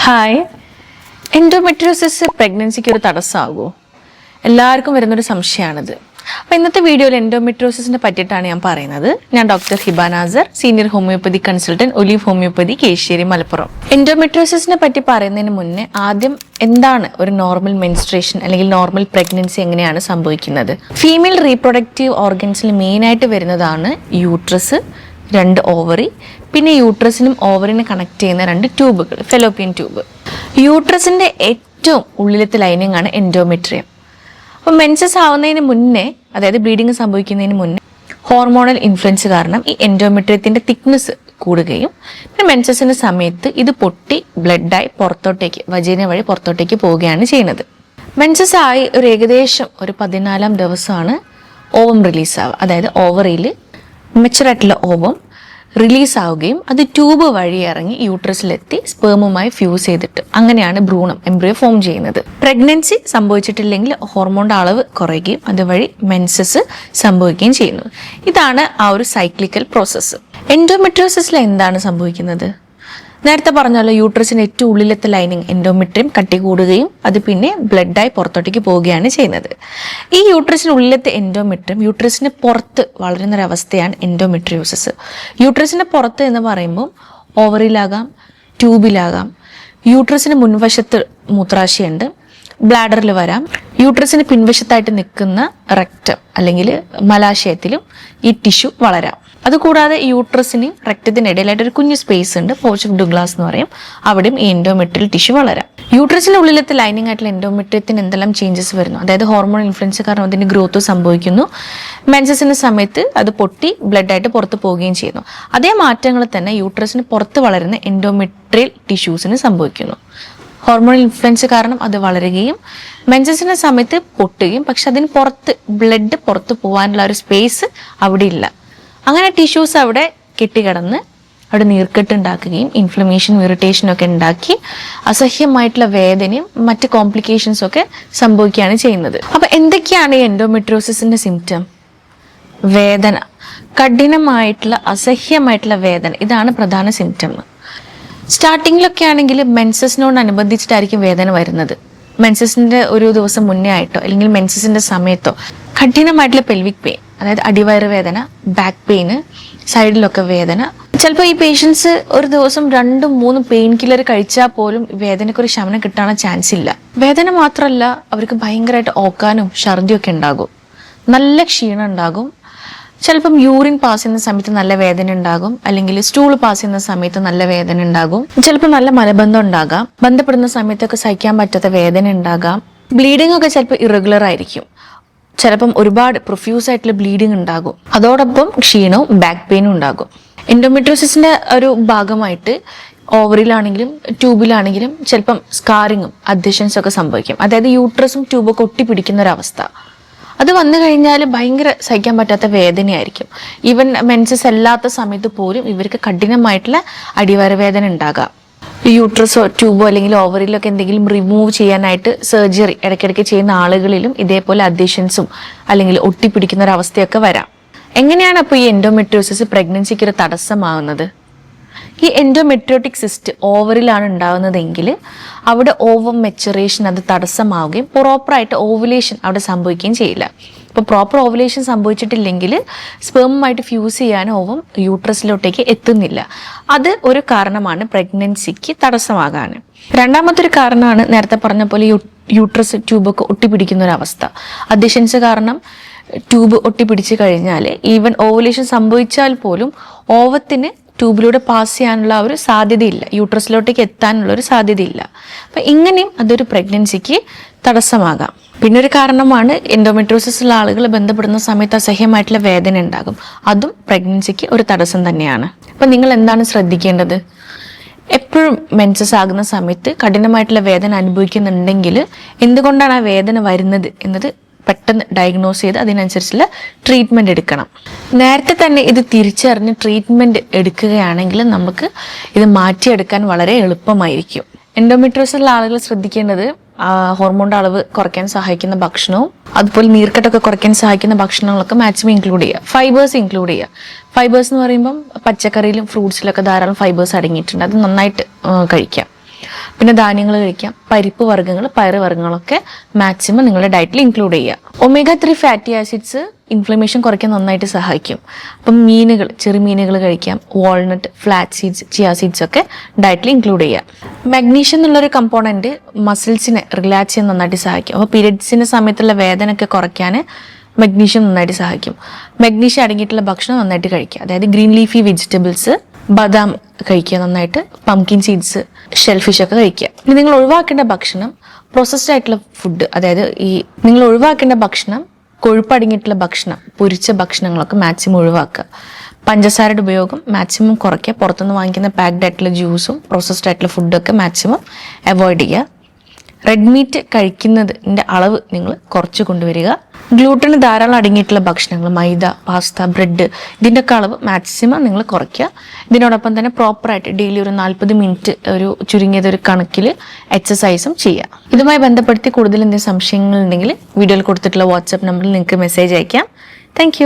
Hi, endometriosis പ്രഗ്നൻസിക്ക് ഒരു തടസ്സമാകുമോ? എല്ലാവർക്കും വരുന്നൊരു സംശയമാണിത്. അപ്പോൾ ഇന്നത്തെ വീഡിയോയിൽ എൻഡോമെട്രിയോസിസിനെ പറ്റിയിട്ടാണ് ഞാൻ പറയുന്നത്. ഞാൻ doctor Hiba Nasar, senior homeopathy consultant, Olive homeopathy, Kesheri, Malappuram. എൻഡോമെട്രിയോസിസിനെ പറ്റി പറയുന്നതിന് മുന്നേ ആദ്യം എന്താണ് ഒരു നോർമൽ മെൻസ്ട്രേഷൻ അല്ലെങ്കിൽ നോർമൽ പ്രഗ്നൻസി എങ്ങനെയാണ് സംഭവിക്കുന്നത്? ഫീമെയിൽ റീപ്രൊഡക്റ്റീവ് ഓർഗൻസിൽ മെയിനായിട്ട് വരുന്നതാണ് യൂട്രസ്, 2 ഓവറി, പിന്നെ യൂട്രസിനും ഓവറിനെ കണക്ട് ചെയ്യുന്ന 2 ട്യൂബുകൾ, ഫെലോപ്പിയൻ ട്യൂബ്. യൂട്രസിന്റെ ഏറ്റവും ഉള്ളിലത്തെ ലൈനിങ് ആണ് എൻഡോമെട്രിയം. അപ്പോൾ മെൻസസ് ആവുന്നതിന് മുന്നേ, അതായത് ബ്ലീഡിങ് സംഭവിക്കുന്നതിന് മുന്നേ ഹോർമോണൽ ഇൻഫ്ലുവൻസ് കാരണം ഈ എൻഡോമെട്രിയത്തിന്റെ തിക്നെസ് കൂടുകയും പിന്നെ മെൻസസിന്റെ സമയത്ത് ഇത് പൊട്ടി ബ്ലഡായി പുറത്തോട്ടേക്ക്, വജീന വഴി പുറത്തോട്ടേക്ക് പോവുകയാണ് ചെയ്യുന്നത്. മെൻസസ് ആയി ഏകദേശം 14-ാം ദിവസമാണ് ഓവം റിലീസ് ആവുക. അതായത് ഓവറിയിൽ മെച്ചുറായിട്ടുള്ള ഓവം റിലീസ് ആവുകയും അത് ട്യൂബ് വഴി ഇറങ്ങി യൂട്രസിലെത്തി സ്പേമുമായി ഫ്യൂസ് ചെയ്തിട്ട് അങ്ങനെയാണ് ഭ്രൂണം, എംബ്രിയോ ഫോം ചെയ്യുന്നത്. പ്രഗ്നൻസി സംഭവിച്ചിട്ടില്ലെങ്കിൽ ഹോർമോണിന്റെ അളവ് കുറയുകയും അതുവഴി മെൻസസ് സംഭവിക്കുകയും ചെയ്യുന്നു. ഇതാണ് ആ ഒരു സൈക്ലിക്കൽ പ്രോസസ്സ്. എൻഡോമെട്രിയോസിസിൽ എന്താണ് സംഭവിക്കുന്നത്? നേരത്തെ പറഞ്ഞല്ലോ, യൂട്രസിന് ഏറ്റവും ഉള്ളിലത്തെ ലൈനിങ് എൻഡോമെട്രിയം കട്ടി കൂടുകയും അത് പിന്നെ ബ്ലഡായി പുറത്തോട്ടേക്ക് പോവുകയാണ് ചെയ്യുന്നത്. ഈ യൂട്രസിന് ഉള്ളിലത്തെ എൻഡോമെട്രിയം യൂട്രസിന് പുറത്ത് വളരുന്നൊരവസ്ഥയാണ് എൻഡോമെട്രിയോസിസ്. യൂട്രസിന് പുറത്ത് എന്ന് പറയുമ്പോൾ ഓവറിലാകാം, ട്യൂബിലാകാം, യൂട്രസിന് മുൻവശത്ത് മൂത്രാശയുണ്ട്, ബ്ലാഡറിൽ വരാം, യൂട്രസിന് പിൻവശത്തായിട്ട് നിൽക്കുന്ന റെക്റ്റം അല്ലെങ്കിൽ മലാശയത്തിലും ഈ ടിഷ്യൂ വളരാം. അതുകൂടാതെ യൂട്രസിന് റെക്റ്റത്തിനിടയിലായിട്ട് ഒരു കുഞ്ഞു സ്പേസ് ഉണ്ട്, പോർച്ച് ഓഫ് ഡുഗ്ലാസ് എന്ന് പറയും, അവിടെയും ഈ എൻഡോമെട്രിയൽ ടിഷ്യൂ വളരാം. യൂട്രസിന്റെ ഉള്ളിലത്തെ ലൈനിങ് ആയിട്ടുള്ള എൻഡോമെട്രിയത്തിന് എന്തെല്ലാം ചേഞ്ചസ് വരുന്നു? അതായത് ഹോർമോൺ ഇൻഫ്ലുവൻസ് കാരണം അതിന്റെ ഗ്രോത്ത് സംഭവിക്കുന്നു, മെൻസസിന്റെ സമയത്ത് അത് പൊട്ടി ബ്ലഡായിട്ട് പുറത്ത് പോവുകയും ചെയ്യുന്നു. അതേ മാറ്റങ്ങൾ തന്നെ യൂട്രസിന് പുറത്ത് വളരുന്ന എൻഡോമെട്രിയൽ ടിഷ്യൂസിന് സംഭവിക്കുന്നു. ഹോർമോൺ ഇൻഫ്ലുവൻസ് കാരണം അത് വളരുകയും മെൻസസിന്റെ സമയത്ത് പൊട്ടുകയും, പക്ഷെ അതിന് പുറത്ത് ബ്ലഡ് പുറത്ത് പോകാനുള്ള ഒരു സ്പേസ് അവിടെ ഇല്ല. അങ്ങനെ ടിഷ്യൂസ് അവിടെ കെട്ടിക്കിടന്ന് അവിടെ നീർക്കെട്ട് ഉണ്ടാക്കുകയും ഇൻഫ്ലമേഷനും ഇറിറ്റേഷനും ഒക്കെ ഉണ്ടാക്കി അസഹ്യമായിട്ടുള്ള വേദനയും മറ്റ് കോംപ്ലിക്കേഷൻസും ഒക്കെ സംഭവിക്കുകയാണ് ചെയ്യുന്നത്. അപ്പൊ എന്തൊക്കെയാണ് ഈ എൻഡോമെട്രിയോസിസിന്റെ സിംറ്റം? വേദന, കഠിനമായിട്ടുള്ള അസഹ്യമായിട്ടുള്ള വേദന, ഇതാണ് പ്രധാന സിംറ്റം. സ്റ്റാർട്ടിങ്ങിലൊക്കെ ആണെങ്കിൽ മെൻസസിനോടനുബന്ധിച്ചിട്ടായിരിക്കും വേദന വരുന്നത്. മെൻസസിന്റെ ഒരു ദിവസം മുന്നേ ആയിട്ടോ അല്ലെങ്കിൽ മെൻസസിന്റെ സമയത്തോ കഠിനമായിട്ടുള്ള പെൽവിക് പെയിൻ, അതായത് അടിവയറ് വേദന, ബാക്ക് പെയിന്, സൈഡിലൊക്കെ വേദന. ചിലപ്പോൾ ഈ പേഷ്യൻസ് ഒരു ദിവസം 2-3 പെയിൻ കില്ലർ കഴിച്ചാൽ പോലും വേദനയ്ക്കൊരു ശമനം കിട്ടാനുള്ള ചാൻസ് ഇല്ല. വേദന മാത്രമല്ല, അവർക്ക് ഭയങ്കരമായിട്ട് ഓക്കാനും ഛർദിയും ഒക്കെ ഉണ്ടാകും, നല്ല ക്ഷീണം ഉണ്ടാകും. ചിലപ്പം യൂറിൻ പാസ് ചെയ്യുന്ന സമയത്ത് നല്ല വേദന ഉണ്ടാകും, അല്ലെങ്കിൽ സ്റ്റൂൾ പാസ് ചെയ്യുന്ന സമയത്ത് നല്ല വേദന ഉണ്ടാകും. ചിലപ്പോൾ നല്ല മലബന്ധം ഉണ്ടാകാം, ബന്ധപ്പെടുന്ന സമയത്തൊക്കെ സഹിക്കാൻ പറ്റാത്ത വേദന ഉണ്ടാകാം. ബ്ലീഡിംഗ് ഒക്കെ ചിലപ്പോൾ ഇറഗുലർ ആയിരിക്കും, ചിലപ്പം ഒരുപാട് പ്രൊഫ്യൂസ് ആയിട്ടുള്ള ബ്ലീഡിംഗ് ഉണ്ടാകും. അതോടൊപ്പം ക്ഷീണവും ബാക്ക് പെയിനും ഉണ്ടാകും. എൻഡോമെട്രിയോസിന്റെ ഒരു ഭാഗമായിട്ട് ഓവറിലാണെങ്കിലും ട്യൂബിലാണെങ്കിലും ചിലപ്പം സ്കാറിങ്ങും അഡ്ഹഷൻസും ഒക്കെ സംഭവിക്കും. അതായത് യൂട്രസും ട്യൂബൊക്കെ ഒട്ടിപ്പിടിക്കുന്ന ഒരവസ്ഥ. അത് വന്നു കഴിഞ്ഞാൽ ഭയങ്കര സഹിക്കാൻ പറ്റാത്ത വേദനയായിരിക്കും. ഈവൻ മെൻസസ് അല്ലാത്ത സമയത്ത് പോലും ഇവർക്ക് കഠിനമായിട്ടുള്ള അടിവയറ് വേദന ഉണ്ടാകാം. യൂട്രസോ ട്യൂബോ അല്ലെങ്കിൽ ഓവറിലൊക്കെ എന്തെങ്കിലും റിമൂവ് ചെയ്യാനായിട്ട് സർജറി ഇടയ്ക്കിടയ്ക്ക് ചെയ്യുന്ന ആളുകളിലും ഇതേപോലെ അഡ്ഹഷൻസും അല്ലെങ്കിൽ ഒട്ടിപ്പിടിക്കുന്ന ഒരു അവസ്ഥയൊക്കെ വരാം. എങ്ങനെയാണ് അപ്പോൾ ഈ എൻഡോമെട്രിയോസിസ് പ്രഗ്നൻസിക്ക് ഒരു തടസ്സമാവുന്നത്? ഈ എൻഡോമെട്രിയോട്ടിക് സിസ്റ്റ് ഓവറിലാണ് ഉണ്ടാകുന്നതെങ്കിൽ അവിടെ ഓവം മെച്ചുറേഷൻ അത് തടസ്സമാവുകയും പ്രോപ്പറായിട്ട് ഓവുലേഷൻ അവിടെ സംഭവിക്കുകയും ചെയ്യില്ല. ഇപ്പോൾ പ്രോപ്പർ ഓവുലേഷൻ സംഭവിച്ചിട്ടില്ലെങ്കിൽ സ്പേമുമായിട്ട് ഫ്യൂസ് ചെയ്യാൻ ഓവം യൂട്രസിലോട്ടേക്ക് എത്തുന്നില്ല. അത് ഒരു കാരണമാണ് പ്രഗ്നൻസിക്ക് തടസ്സമാകാൻ. രണ്ടാമത്തെ ഒരു കാരണമാണ് നേരത്തെ പറഞ്ഞ പോലെ യൂട്രസ് ട്യൂബൊക്കെ ഒട്ടിപ്പിടിക്കുന്ന ഒരു അവസ്ഥ. അഡ്ഹഷൻസ് കാരണം ട്യൂബ് ഒട്ടിപ്പിടിച്ച് കഴിഞ്ഞാൽ ഈവൻ ഓവുലേഷൻ സംഭവിച്ചാൽ പോലും ഓവത്തിന് ട്യൂബിലൂടെ പാസ് ചെയ്യാനുള്ള ഒരു സാധ്യതയില്ല, യൂട്രസിലോട്ടേക്ക് എത്താനുള്ള ഒരു സാധ്യതയില്ല. അപ്പം ഇങ്ങനെയും അതൊരു പ്രഗ്നൻസിക്ക് തടസ്സമാകാം. പിന്നെ ഒരു കാരണമാണ് എൻഡോമെട്രിയോസിസ് ഉള്ള ആളുകൾ ബന്ധപ്പെടുന്ന സമയത്ത് അസഹ്യമായിട്ടുള്ള വേദന ഉണ്ടാകും. അതും പ്രഗ്നൻസിക്ക് ഒരു തടസ്സം തന്നെയാണ്. അപ്പം നിങ്ങൾ എന്താണ് ശ്രദ്ധിക്കേണ്ടത്? എപ്പോഴും മെൻസസ് ആകുന്ന സമയത്ത് കഠിനമായിട്ടുള്ള വേദന അനുഭവിക്കുന്നുണ്ടെങ്കിൽ എന്തുകൊണ്ടാണ് ആ വേദന വരുന്നത് എന്നത് പെട്ടെന്ന് ഡയഗ്നോസ് ചെയ്ത് അതിനനുസരിച്ചുള്ള ട്രീറ്റ്മെൻറ്റ് എടുക്കണം. നേരത്തെ തന്നെ ഇത് തിരിച്ചറിഞ്ഞ് ട്രീറ്റ്മെൻറ്റ് എടുക്കുകയാണെങ്കിൽ നമുക്ക് ഇത് മാറ്റിയെടുക്കാൻ വളരെ എളുപ്പമായിരിക്കും. എൻഡോമെട്രിയോസിസ് ആളുകൾ ശ്രദ്ധിക്കേണ്ടത് ഹോർമോണിന്റെ അളവ് കുറയ്ക്കാൻ സഹായിക്കുന്ന ഭക്ഷണവും അതുപോലെ നീർക്കെട്ടൊക്കെ കുറയ്ക്കാൻ സഹായിക്കുന്ന ഭക്ഷണങ്ങളൊക്കെ മാക്സിമം ഇൻക്ലൂഡ് ചെയ്യുക. ഫൈബേഴ്സ് ഇൻക്ലൂഡ് ചെയ്യുക. ഫൈബേഴ്സ് എന്ന് പറയുമ്പം പച്ചക്കറിയിലും ഫ്രൂട്ട്സിലൊക്കെ ധാരാളം ഫൈബേഴ്സ് അടങ്ങിയിട്ടുണ്ട്. അത് നന്നായിട്ട് കഴിക്കാം. പിന്നെ ധാന്യങ്ങൾ കഴിക്കാം, പരിപ്പ് വർഗ്ഗങ്ങൾ, പയറ് വർഗ്ഗങ്ങളൊക്കെ മാക്സിമം നിങ്ങളുടെ ഡയറ്റിൽ ഇൻക്ലൂഡ് ചെയ്യുക. omega-3 ഫാറ്റി ആസിഡ്സ് ഇൻഫ്ലമേഷൻ കുറയ്ക്കാൻ നന്നായിട്ട് സഹായിക്കും. അപ്പം മീനുകൾ, ചെറുമീനുകൾ കഴിക്കാം, walnut, flax seeds, chia seeds ഒക്കെ ഡയറ്റിൽ ഇൻക്ലൂഡ് ചെയ്യുക. മഗ്നീഷ്യം എന്നുള്ളൊരു കമ്പോണൻറ്റ് മസിൽസിനെ റിലാക്സ് ചെയ്യാൻ നന്നായിട്ട് സഹായിക്കും. അപ്പോൾ പീരിയഡ്സിൻ്റെ സമയത്തുള്ള വേദനയൊക്കെ കുറയ്ക്കാൻ മഗ്നീഷ്യം നന്നായിട്ട് സഹായിക്കും. മഗ്നീഷ്യം അടങ്ങിയിട്ടുള്ള ഭക്ഷണം നന്നായിട്ട് കഴിക്കുക, അതായത് ഗ്രീൻ ലീഫി വെജിറ്റബിൾസ്, ബദാം കഴിക്കുക നന്നായിട്ട്, പംകിൻ സീഡ്സ്, ഷെൽഫിഷ് ഒക്കെ കഴിക്കുക. ഇനി നിങ്ങൾ ഒഴിവാക്കേണ്ട ഭക്ഷണം പ്രോസസ്ഡ് ആയിട്ടുള്ള ഫുഡ്, അതായത് നിങ്ങൾ ഒഴിവാക്കേണ്ട ഭക്ഷണം കൊഴുപ്പടങ്ങിയിട്ടുള്ള ഭക്ഷണം, പൊരിച്ച ഭക്ഷണങ്ങളൊക്കെ മാക്സിമം ഒഴിവാക്കുക. പഞ്ചസാരയുടെ ഉപയോഗം മാക്സിമം കുറയ്ക്കുക. പുറത്തുനിന്ന് വാങ്ങിക്കുന്ന പാക്ഡ് ആയിട്ടുള്ള ജ്യൂസും പ്രോസസ്ഡ് ആയിട്ടുള്ള ഫുഡൊക്കെ മാക്സിമം അവോയ്ഡ് ചെയ്യുക. റെഡ് മീറ്റ് കഴിക്കുന്നതിൻ്റെ അളവ് നിങ്ങൾ കുറച്ച് കൊണ്ടുവരിക. ഗ്ലൂട്ടന് ധാരാളം അടങ്ങിയിട്ടുള്ള ഭക്ഷണങ്ങൾ, മൈദ, പാസ്ത, ബ്രെഡ്, ഇതിൻ്റെയൊക്കെ അളവ് മാക്സിമം നിങ്ങൾ കുറയ്ക്കുക. ഇതിനോടൊപ്പം തന്നെ പ്രോപ്പറായിട്ട് ഡെയിലി ഒരു 40 മിനിറ്റ് ഒരു ചുരുങ്ങിയതൊരു കണക്കിൽ എക്സസൈസും ചെയ്യുക. ഇതുമായി ബന്ധപ്പെടുത്തി കൂടുതൽ എന്തെങ്കിലും സംശയങ്ങളുണ്ടെങ്കിൽ വീഡിയോയിൽ കൊടുത്തിട്ടുള്ള വാട്സാപ്പ് നമ്പറിൽ നിങ്ങൾക്ക് മെസ്സേജ് അയക്കാം. താങ്ക്